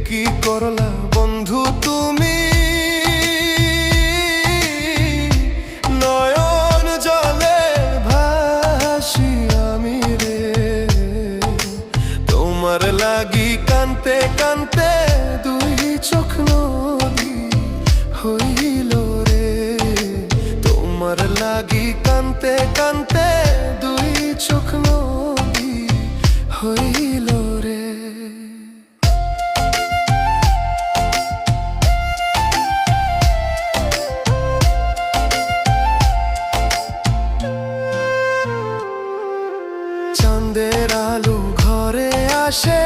কি করলা বন্ধু তুমি, নয়ন জলে ভাসি আমি রে। তোমার লাগি কানতে কানতে দুই চোখ নদী হইল রে। তোমার লাগি কানতে কানতে দুই চোখ নদী হইল রে। চাঁদের আলো ঘরে আসে,